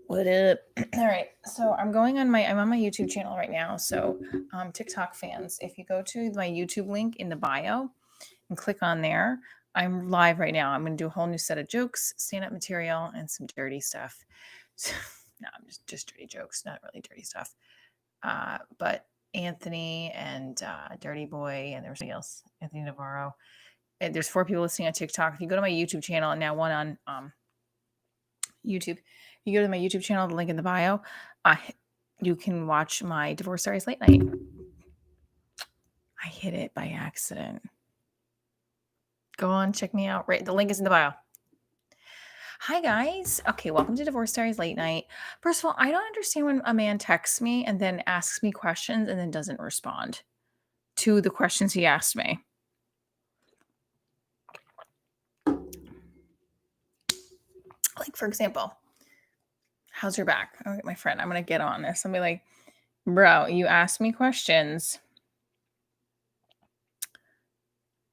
What up? All right. So I'm on my YouTube channel right now. So TikTok fans, if you go to my YouTube link in the bio and click on there, I'm live right now. I'm going to do a whole new set of jokes, stand-up material, and some dirty stuff. So, no, I'm just dirty jokes, not really dirty stuff. But Anthony and Dirty Boy, and there's somebody else, Anthony Navarro. And there's 4 people listening on TikTok. If you go to my YouTube channel and now one on YouTube, you go to my YouTube channel, the link in the bio. You can watch my Divorce Stories Late Night. I hit it by accident. Go on, check me out. Right, the link is in the bio. Hi guys. Okay, welcome to Divorce Stories Late Night. First of all, I don't understand when a man texts me and then asks me questions and then doesn't respond to the questions he asked me. Like, for example, how's your back? Oh, my friend, I'm gonna get on this. I'll be like, bro, you asked me questions.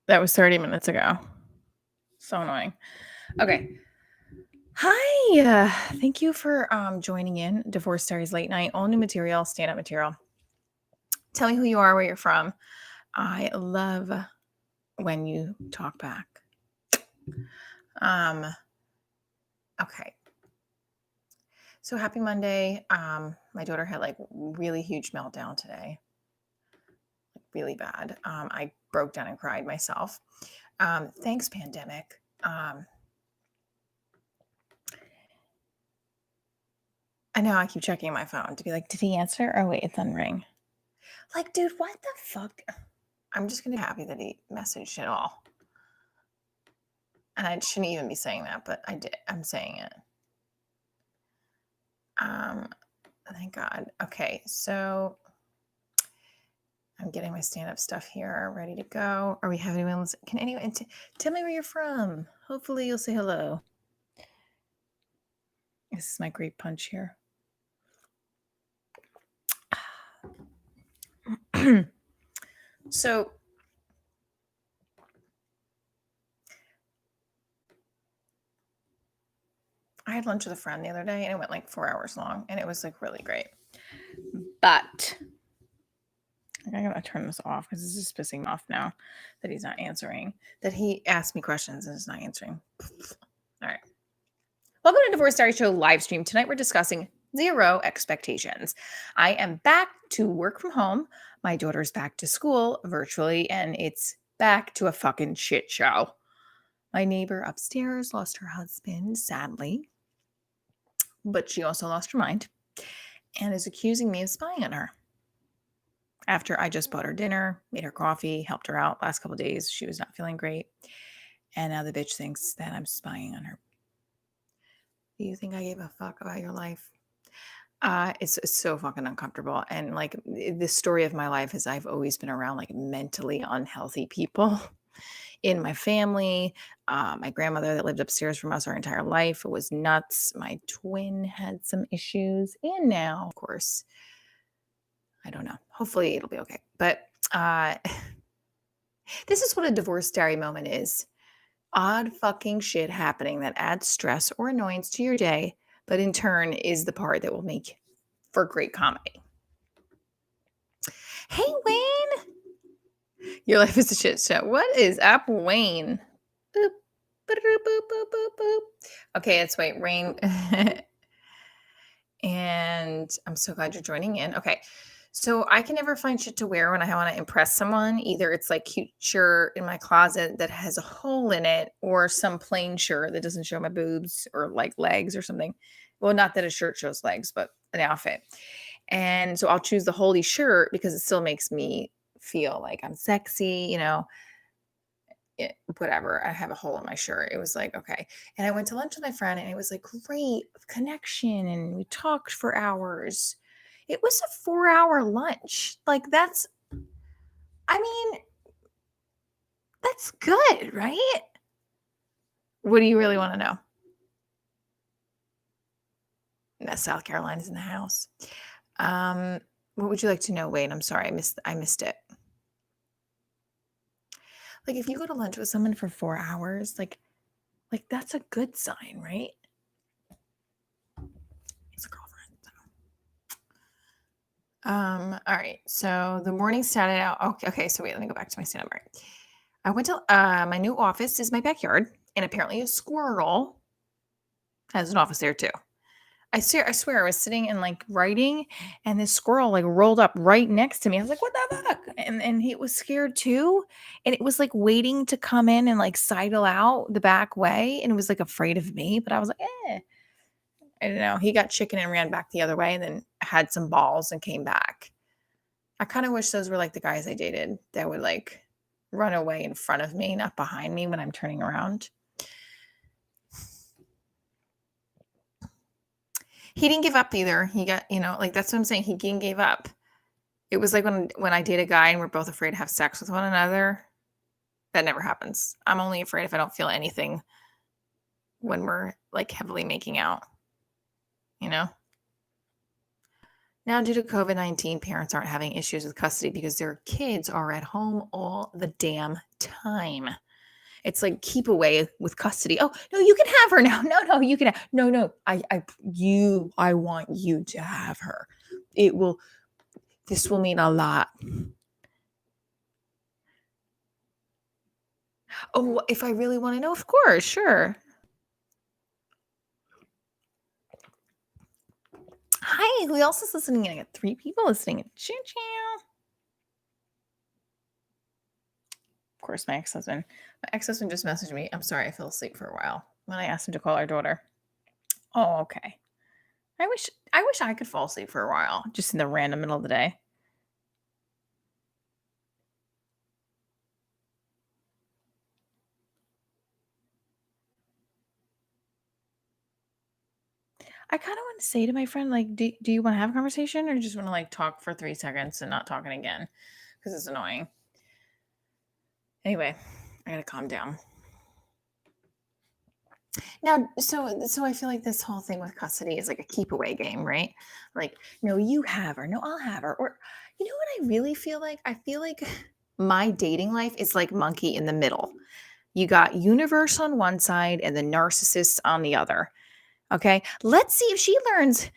That was 30 minutes ago. So annoying. Okay. Hi. Thank you for joining in Divorce Stories Late Night. All new material, stand-up material. Tell me who you are, where you're from. I love when you talk back. Okay. So happy Monday. My daughter had like really huge meltdown today. Really bad. I broke down and cried myself. Thanks, pandemic. I know I keep checking my phone to be like, did he answer? Oh, wait, it's on ring. Like, dude, what the fuck? I'm just going to be happy that he messaged at all. And I shouldn't even be saying that, but I did. I'm saying it. Thank God. Okay, so I'm getting my stand-up stuff here ready to go. Are we having anyone listen? Can anyone tell me where you're from? Hopefully you'll say hello. This is my great punch here. So I had lunch with a friend the other day and it went like 4 hours long and it was like really great. But I gotta turn this off because this is pissing me off now that he's not answering. That he asked me questions and is not answering. All right. Welcome to Divorce Diary Show live stream. Tonight we're discussing zero expectations. I am back to work from home. My daughter's back to school virtually, and it's back to a fucking shit show. My neighbor upstairs lost her husband, sadly, but she also lost her mind and is accusing me of spying on her. After I just bought her dinner, made her coffee, helped her out last couple of days, she was not feeling great. And now the bitch thinks that I'm spying on her. Do you think I gave a fuck about your life? It's so fucking uncomfortable. And like the story of my life is I've always been around like mentally unhealthy people in my family. My grandmother that lived upstairs from us our entire life, it was nuts. My twin had some issues. And now, of course, I don't know. Hopefully it'll be okay. But this is what a divorce diary moment is. Odd fucking shit happening that adds stress or annoyance to your day, but in turn is the part that will make for great comedy. Hey, Wayne. Your life is a shit show. What is up, Wayne? Boop, boop, boop, boop, boop, boop. Okay, let's wait. Rain. And I'm so glad you're joining in. Okay. So I can never find shit to wear when I want to impress someone. Either it's like cute shirt in my closet that has a hole in it, or some plain shirt that doesn't show my boobs or like legs or something. Well, not that a shirt shows legs, but an outfit. And so I'll choose the holy shirt because it still makes me feel like I'm sexy, whatever. I have a hole in my shirt. It was like, okay. And I went to lunch with my friend and it was like great connection and we talked for hours. It was a 4-hour lunch. Like that's good, right? What do you really want to know? That South Carolina's in the house. What would you like to know, Wayne? I'm sorry, I missed it. Like if you go to lunch with someone for 4 hours, like that's a good sign, right? It's All right. So the morning started out. Okay. So wait, let me go back to my stand up. All right. I went to my new office is my backyard, and apparently a squirrel has an office there too. I swear, I was sitting and like writing, and this squirrel like rolled up right next to me. I was like, "What the fuck?" And he was scared too, and it was like waiting to come in and like sidle out the back way, and it was like afraid of me. But I was like, "Eh." I don't know. He got chicken and ran back the other way, and then had some balls and came back. I kind of wish those were like the guys I dated that would like run away in front of me, not behind me when I'm turning around. He didn't give up either. He got, like that's what I'm saying. He didn't give up. It was like when I date a guy and we're both afraid to have sex with one another. That never happens. I'm only afraid if I don't feel anything when we're like heavily making out, you know? Now, due to COVID-19, parents aren't having issues with custody because their kids are at home all the damn time. It's like keep away with custody. Oh, no, you can have her now. No, you can have, no. I want you to have her. This will mean a lot. Oh, if I really want to know, of course, sure. Hi, who else is listening? I got 3 people listening. Choo choo. Of course, my ex-husband. My ex-husband just messaged me. I'm sorry, I fell asleep for a while when I asked him to call our daughter. Oh, okay. I wish I could fall asleep for a while, just in the random middle of the day. I kind of want to say to my friend, like, do you want to have a conversation or just want to like talk for 3 seconds and not talking again? Because it's annoying. Anyway, I gotta calm down. Now, so I feel like this whole thing with custody is like a keep away game, right? Like, no, you have her, no, I'll have her. Or you know what I really feel like? I feel like my dating life is like monkey in the middle. You got universe on one side and the narcissist on the other. Okay. Let's see if she learns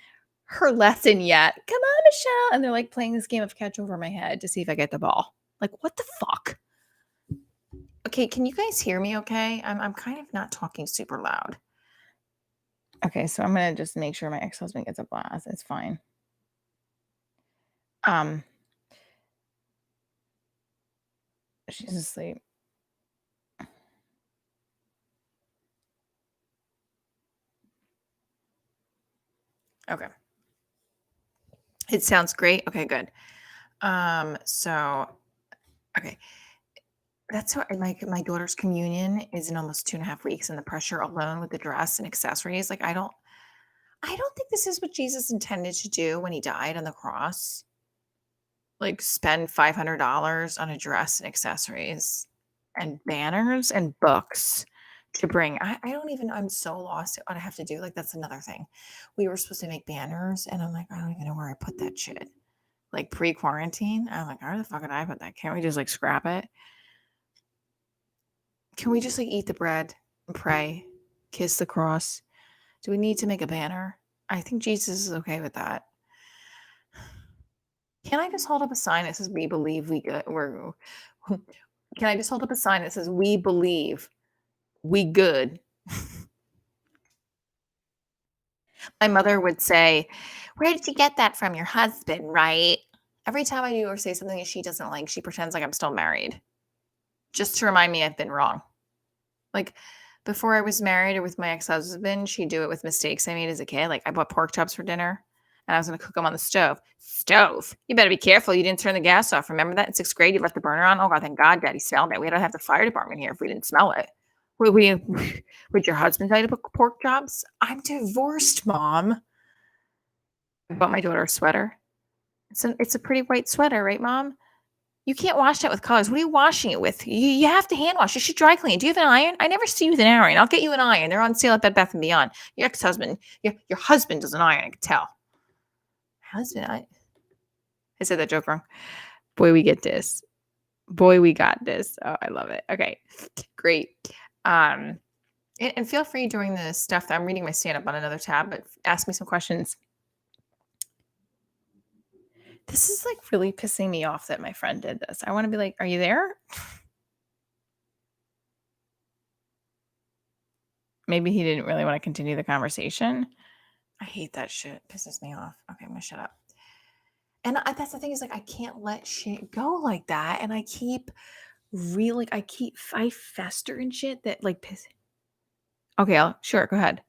her lesson yet. Come on, Michelle. And they're like playing this game of catch over my head to see if I get the ball. Like, what the fuck? Okay, can you guys hear me okay? I'm kind of not talking super loud. Okay, so I'm gonna just make sure my ex-husband gets a blast. It's fine. Um, she's asleep. Okay. It sounds great. Okay, good. So okay. That's what my daughter's communion is in almost 2.5 weeks, and the pressure alone with the dress and accessories. Like I don't think this is what Jesus intended to do when he died on the cross. Like spend $500 on a dress and accessories and banners and books to bring. I don't even, I'm so lost at what I have to do. Like, that's another thing. We were supposed to make banners, and I'm like, I don't even know where I put that shit. Like pre quarantine, I'm like, where the fuck did I put that? Can't we just like scrap it? Can we just like eat the bread and pray, kiss the cross? Do we need to make a banner? I think Jesus is okay with that. Can I just hold up a sign that says we believe we're can I just hold up a sign that says we believe we good? My mother would say, "Where did you get that from? Your husband, right?" Every time I do or say something that she doesn't like, she pretends like I'm still married, just to remind me I've been wrong. Like before I was married or with my ex-husband, she'd do it with mistakes I made as a kid. Like I bought pork chops for dinner and I was going to cook them on the stove. Stove. You better be careful. You didn't turn the gas off. Remember that in 6th grade? You left the burner on. Oh God, thank God, Daddy smelled it. We don't have the fire department here if we didn't smell it. Would your husband tell you to cook pork chops? I'm divorced, Mom. I bought my daughter a sweater. It's a pretty white sweater, right, Mom? You can't wash that with colors. What are you washing it with? You have to hand wash. You should dry clean. Do you have an iron? I never see you with an iron. I'll get you an iron. They're on sale at Bed Bath and Beyond. Your ex-husband, your husband does an iron. I can tell. Husband, I said that joke wrong. Boy, we get this. Boy, we got this. Oh, I love it. Okay, great. And feel free during the stuff that I'm reading my stand up on another tab, but ask me some questions. This is like really pissing me off that my friend did this. I want to be like, are you there? Maybe he didn't really want to continue the conversation. I hate that shit. Pisses me off. Okay, I'm gonna shut up. And that's the thing is like I can't let shit go like that. And I fester in shit that like piss. Okay, sure, go ahead.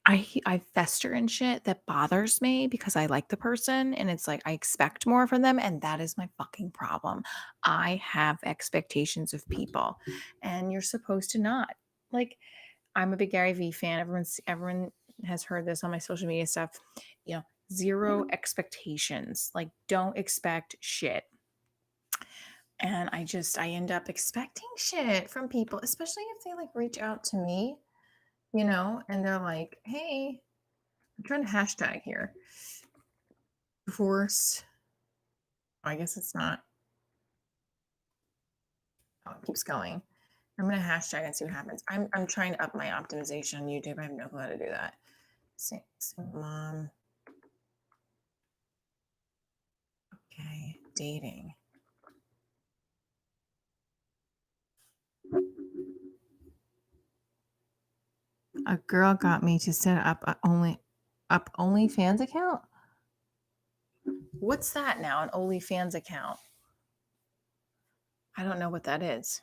I fester in shit that bothers me because I like the person and it's like I expect more from them and that is my fucking problem. I have expectations of people and you're supposed to not. Like I'm a big Gary Vee fan. Everyone has heard this on my social media stuff. You know, zero expectations. Like don't expect shit. And I end up expecting shit from people, especially if they like reach out to me, and they're like, "Hey, I'm trying to hashtag here. Divorce." Oh, I guess it's not. Oh, it keeps going. I'm gonna hashtag and see what happens. I'm trying to up my optimization on YouTube. I have no clue how to do that. Single mom. Okay, dating. A girl got me to set up OnlyFans account. What's that now? An OnlyFans account? I don't know what that is.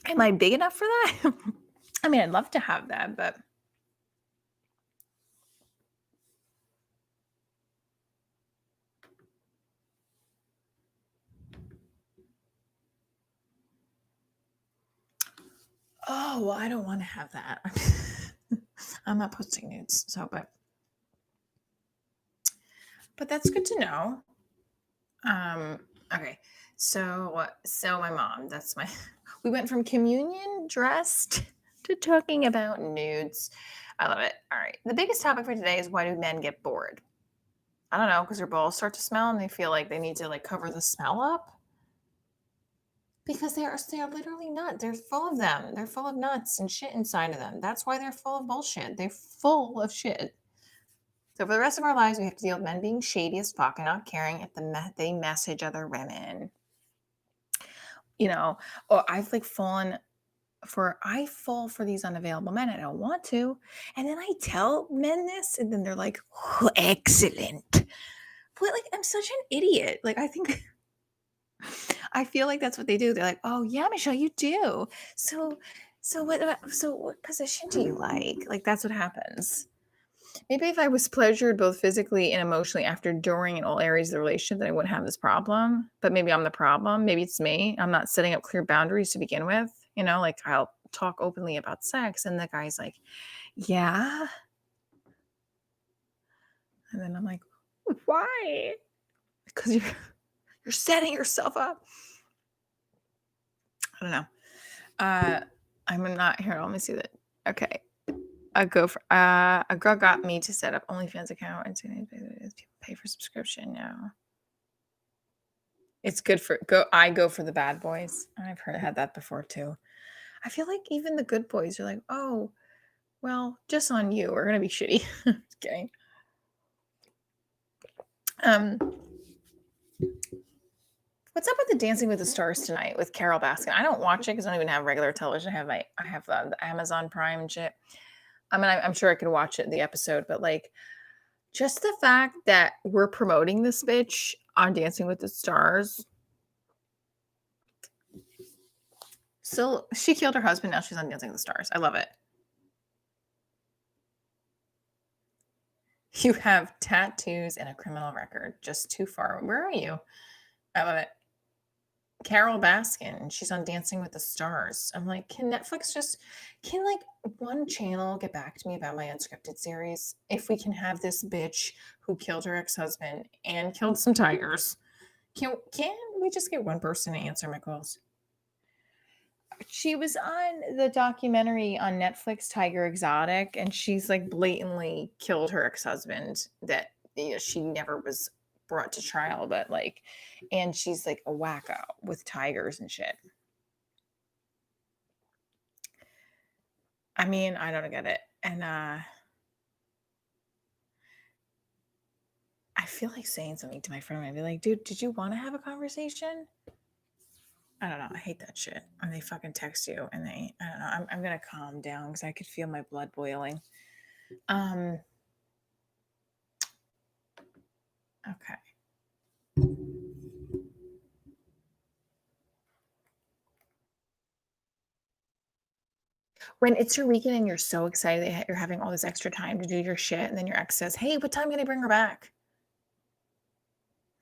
Am I big enough for that? I mean, I'd love to have that, but oh, well, I don't want to have that. I'm not posting nudes, so but that's good to know. Okay. So my mom, we went from communion dressed to talking about nudes. I love it. All right. The biggest topic for today is why do men get bored? I don't know, because their balls start to smell and they feel like they need to like cover the smell up. Because they are literally nuts. They're full of them. They're full of nuts and shit inside of them. That's why they're full of bullshit. They're full of shit. So for the rest of our lives, we have to deal with men being shady as fuck and not caring if they message other women. Or I've like I fall for these unavailable men. I don't want to. And then I tell men this, and then they're like, oh, excellent. But like, I'm such an idiot. Like, I feel like that's what they do. They're like, oh yeah, Michelle, you do. So what position do you like? Like, that's what happens. Maybe if I was pleasured both physically and emotionally after, during, and all areas of the relationship, then I wouldn't have this problem. But maybe I'm the problem. Maybe it's me. I'm not setting up clear boundaries to begin with. Like I'll talk openly about sex, and the guy's like, yeah. And then I'm like, why? Because you're setting yourself up. I don't know. I'm not here. Let me see that. Okay. A girl got me to set up OnlyFans account and people pay for subscription now. It's good I go for the bad boys. I've had that before too. I feel like even the good boys are like, oh, well, just on you. We're gonna be shitty. Just kidding. What's up with the Dancing with the Stars tonight with Carol Baskin? I don't watch it because I don't even have regular television. I have the Amazon Prime and shit. I mean, I'm sure I could watch the episode, but like, just the fact that we're promoting this bitch on Dancing with the Stars. So she killed her husband. Now she's on Dancing with the Stars. I love it. You have tattoos and a criminal record. Just too far. Where are you? I love it. Carol Baskin. She's on Dancing with the Stars. I'm like, can like one channel get back to me about my unscripted series? If we can have this bitch who killed her ex-husband and killed some tigers, can we just get one person to answer my calls? She was on the documentary on Netflix, Tiger Exotic, and she's like blatantly killed her ex-husband that she never was brought to trial, but like, and she's like a wacko with tigers and shit. I mean, I don't get it. And feel like saying something to my friend. I'd be like, dude, did you want to have a conversation? I don't know. I hate that shit. When they fucking text you and I don't know. I'm gonna calm down because I could feel my blood boiling. Okay. When it's your weekend and you're so excited that you're having all this extra time to do your shit, and then your ex says, "Hey, what time can I bring her back?"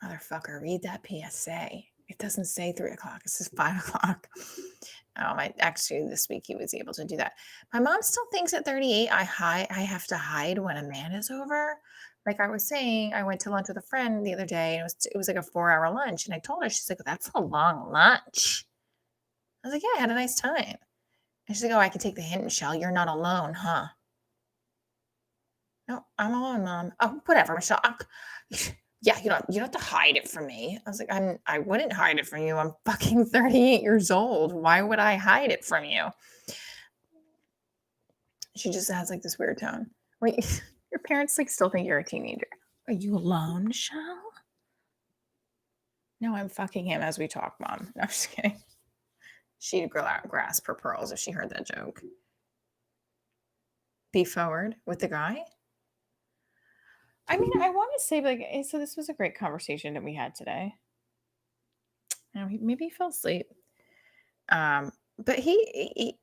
Motherfucker, read that PSA. It doesn't say 3:00. It says 5:00. My actually this week he was able to do that. My mom still thinks at 38 I have to hide when a man is over. Like I was saying, I went to lunch with a friend the other day, and it was like a 4-hour lunch, and I told her, she's like, "That's a long lunch." I was like, "Yeah, I had a nice time." And she's like, "Oh, I can take the hint, Michelle. You're not alone, huh?" "No, I'm alone, mom." "Oh, whatever, Michelle. Yeah, you don't have to hide it from me." I was like, I wouldn't hide it from you. I'm fucking 38 years old. Why would I hide it from you?" She just has like this weird tone. Wait, your parents like still think you're a teenager. Are you alone, Michelle? No, I'm fucking him as we talk, mom. No, I'm just kidding. She'd grasp her pearls if she heard that joke. Be forward with the guy. I mean, I want to say like, so this was a great conversation that we had today. Maybe he fell asleep. But it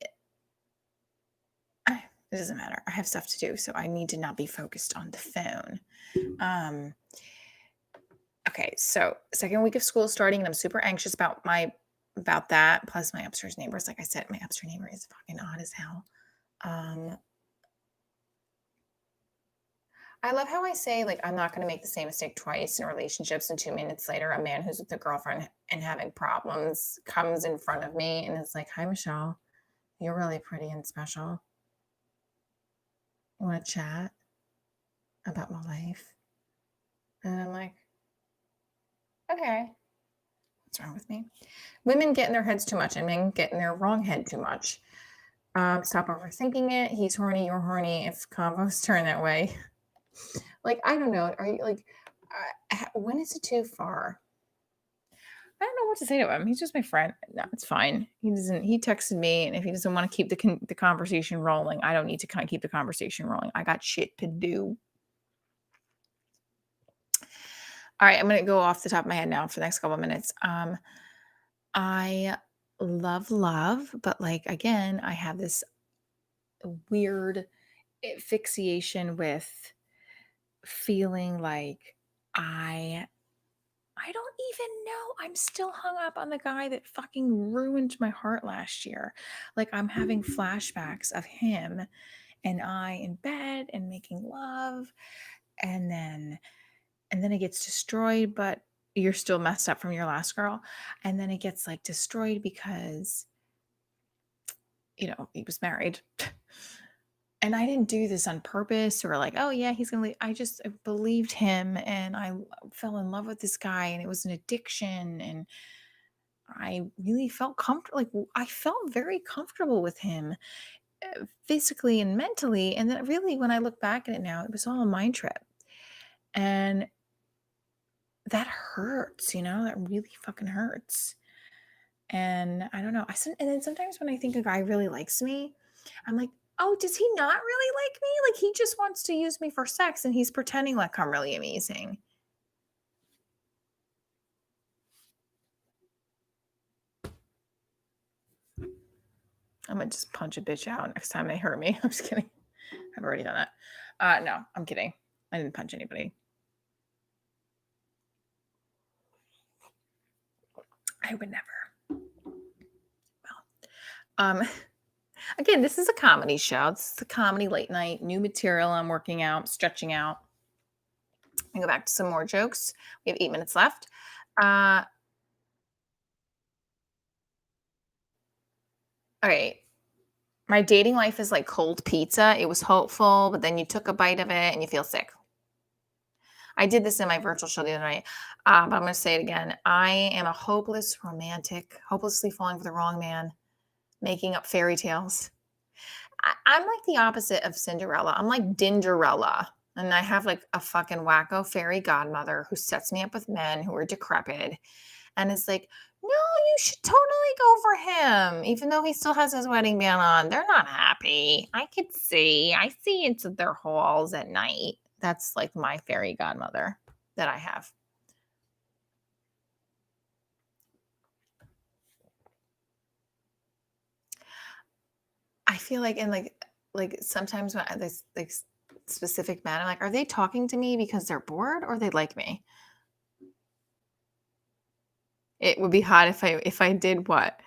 doesn't matter. I have stuff to do, so I need to not be focused on the phone. Okay, so second week of school starting, and I'm super anxious about that. Plus, my upstairs neighbors, like I said, my upstairs neighbor is fucking odd as hell. I love how I say, like, I'm not going to make the same mistake twice in relationships. And 2 minutes later, a man who's with a girlfriend and having problems comes in front of me and is like, "Hi, Michelle. You're really pretty and special. You want to chat about my life?" And I'm like, "Okay. What's wrong with me?" Women get in their heads too much and men get in their wrong head too much. Stop overthinking it. He's horny, you're horny. If combos turn that way. Like, I don't know. Are you like, when is it too far? I don't know what to say to him. He's just my friend. No, it's fine. He texted me, and if he doesn't want to keep the conversation rolling, I don't need to kind of keep the conversation rolling. I got shit to do. All right, I'm going to go off the top of my head now for the next couple of minutes. I love, but like, again, I have this weird fixation with feeling like I don't even know. I'm still hung up on the guy that fucking ruined my heart last year. Like, I'm having flashbacks of him and I in bed and making love, and then it gets destroyed, but you're still messed up from your last girl. And then it gets like destroyed because he was married. And I didn't do this on purpose or like, "Oh yeah, he's gonna leave." I believed him, and I fell in love with this guy, and it was an addiction, and I really felt comfortable. Like, I felt very comfortable with him, physically and mentally. And then really, when I look back at it now, it was all a mind trip. And that hurts, that really fucking hurts. And I don't know. And then sometimes when I think a guy really likes me, I'm like, "Oh, does he not really like me? Like, he just wants to use me for sex and he's pretending like I'm really amazing." I'm gonna just punch a bitch out next time they hurt me. I'm just kidding. I've already done that. No, I'm kidding. I didn't punch anybody. I would never. Well, again, this is a comedy show. This is a comedy late night, new material. I'm working out, stretching out. And go back to some more jokes. We have 8 minutes left. All right. My dating life is like cold pizza. It was hopeful, but then you took a bite of it and you feel sick. I did this in my virtual show the other night, but I'm going to say it again. I am a hopeless romantic, hopelessly falling for the wrong man, making up fairy tales. I'm like the opposite of Cinderella. I'm like Dinderella. And I have like a fucking wacko fairy godmother who sets me up with men who are decrepit and is like, no, you should totally go for him, even though he still has his wedding band on. They're not happy. I see into their halls at night. That's like my fairy godmother that I have. I feel like in like sometimes when this like specific men, I'm like, are they talking to me because they're bored or they like me? It would be hot if I did what?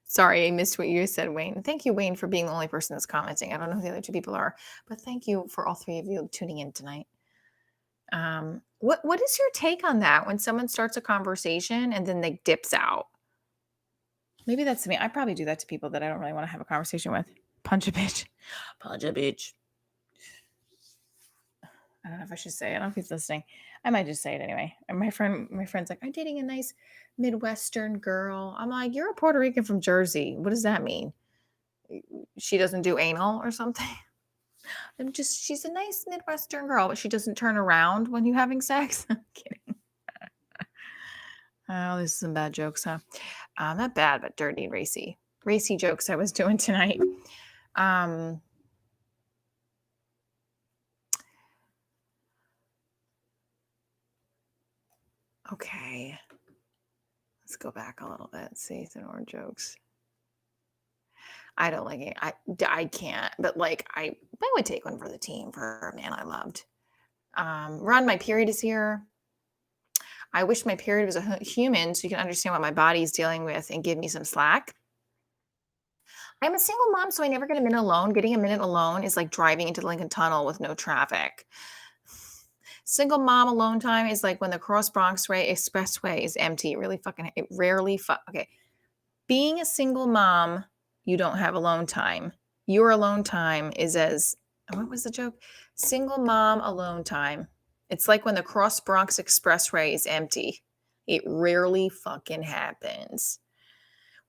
Sorry, I missed what you said, Wayne. Thank you, Wayne, for being the only person that's commenting. I don't know who the other two people are, but thank you for all three of you tuning in tonight. What is your take on that when someone starts a conversation and then they dips out? Maybe that's me. I probably do that to people that I don't really want to have a conversation with. Punch a bitch. Punch a bitch. I don't know if I should say it. I don't know if he's listening. I might just say it anyway. And my friend's like, I'm dating a nice Midwestern girl. I'm like, you're a Puerto Rican from Jersey. What does that mean? She doesn't do anal or something? She's a nice Midwestern girl, but she doesn't turn around when you're having sex. I'm kidding. Oh, this is some bad jokes, huh? Not bad, but dirty and racy. Racy jokes I was doing tonight. Okay. Let's go back a little bit. See some more jokes. I don't like it. I can't, but like I would take one for the team for a man I loved. Ron, my period is here. I wish my period was a human so you can understand what my body is dealing with and give me some slack. I'm a single mom, so I never get a minute alone. Getting a minute alone is like driving into the Lincoln Tunnel with no traffic. Single mom alone time is like when the Cross Bronx Way Expressway is empty. It rarely okay. Being a single mom, you don't have alone time. Your alone time is what was the joke? Single mom alone time. It's like when the Cross Bronx Expressway is empty. It rarely fucking happens.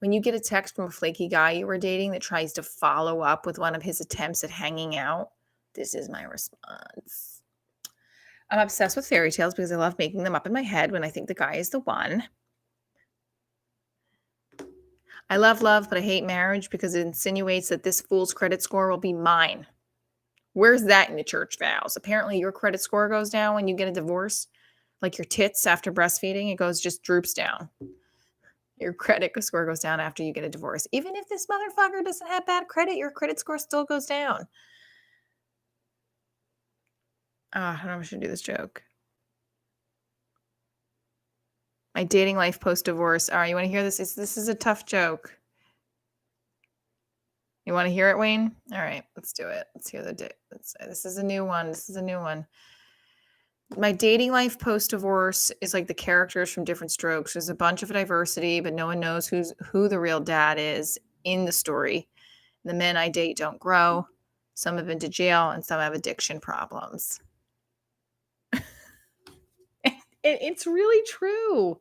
When you get a text from a flaky guy you were dating that tries to follow up with one of his attempts at hanging out, this is my response. I'm obsessed with fairy tales because I love making them up in my head when I think the guy is the one. I love love, but I hate marriage because it insinuates that this fool's credit score will be mine. Where's that in the church vows? Apparently your credit score goes down when you get a divorce. Like your tits after breastfeeding, it just droops down. Your credit score goes down after you get a divorce. Even if this motherfucker doesn't have bad credit, your credit score still goes down. I don't know if I should do this joke. My dating life post-divorce. All right, you want to hear this? This is a tough joke. You want to hear it, Wayne? All right, let's do it. Let's hear this is a new one. My dating life post-divorce is like the characters from Different Strokes. There's a bunch of diversity, but no one knows who the real dad is in the story. The men I date don't grow. Some have been to jail, and some have addiction problems. It's really true.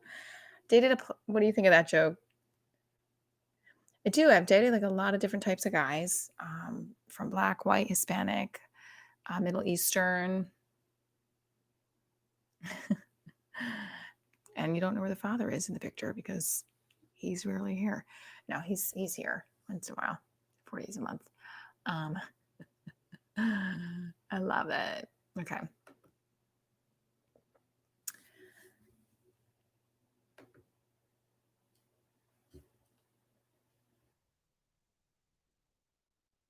What do you think of that joke? I do. I've dated like a lot of different types of guys, from Black, white, Hispanic, Middle Eastern. And you don't know where the father is in the picture because he's rarely here. No, he's here once in a while, 4 days a month. I love it. Okay.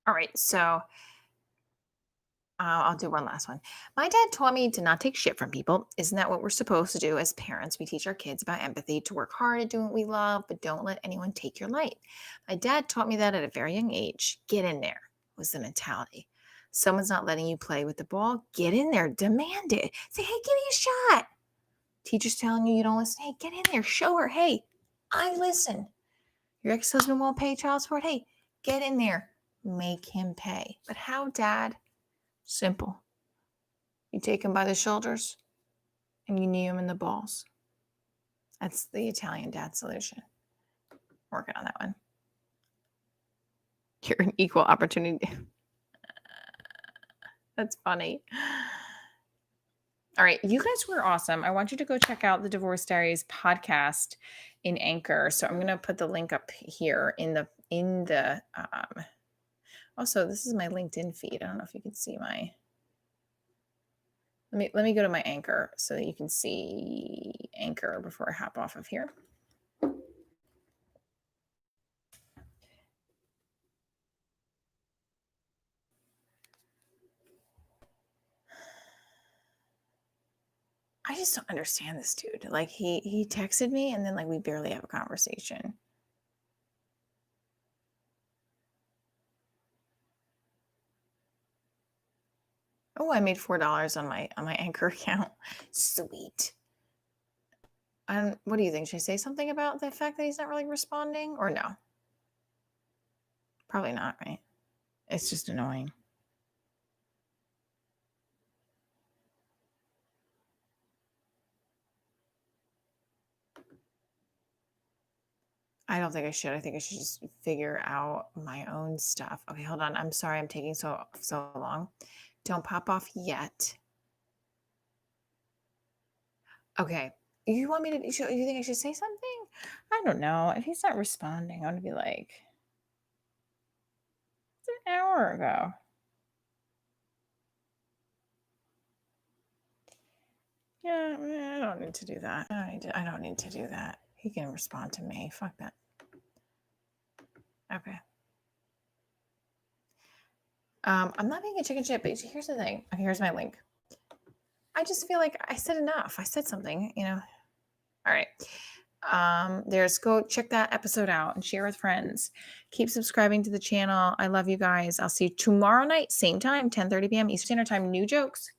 All right, so I'll do one last one. My dad taught me to not take shit from people. Isn't that what we're supposed to do as parents? We teach our kids about empathy, to work hard at doing what we love, but don't let anyone take your light. My dad taught me that at a very young age. Get in there was the mentality. Someone's not letting you play with the ball. Get in there, demand it. Say, hey, give me a shot. Teacher's telling you don't listen. Hey, get in there. Show her, hey, I listen. Your ex-husband won't pay child support. Hey, get in there. Make him pay. But how, Dad? Simple. You take him by the shoulders and you knee him in the balls. That's the Italian dad solution. Working on that one. You're an equal opportunity. That's funny. All right, you guys were awesome. I want you to go check out the Divorce Diaries podcast in Anchor. So I'm going to put the link up here in the also, this is my LinkedIn feed. I don't know if you can see my let me go to my Anchor so that you can see Anchor before I hop off of here. I just don't understand this dude. Like he texted me and then like we barely have a conversation. Oh, I made $4 on my Anchor account. Sweet. What do you think? Should I say something about the fact that he's not really responding or no? Probably not, right? It's just annoying. I don't think I should. I think I should just figure out my own stuff. Okay, hold on. I'm sorry I'm taking so long. Don't pop off yet. Okay. You want me to you think I should say something? I don't know. If he's not responding, I'm gonna be like, it's an hour ago. Yeah, I don't need to do that. I don't need to do that. He can respond to me. Fuck that. Okay. I'm not being a chicken shit, but here's the thing. Okay, here's my link. I just feel like I said enough. I said something, you know. All right. There's go check that episode out and share with friends. Keep subscribing to the channel. I love you guys. I'll see you tomorrow night, same time, 10:30 p.m. Eastern Standard Time. New jokes.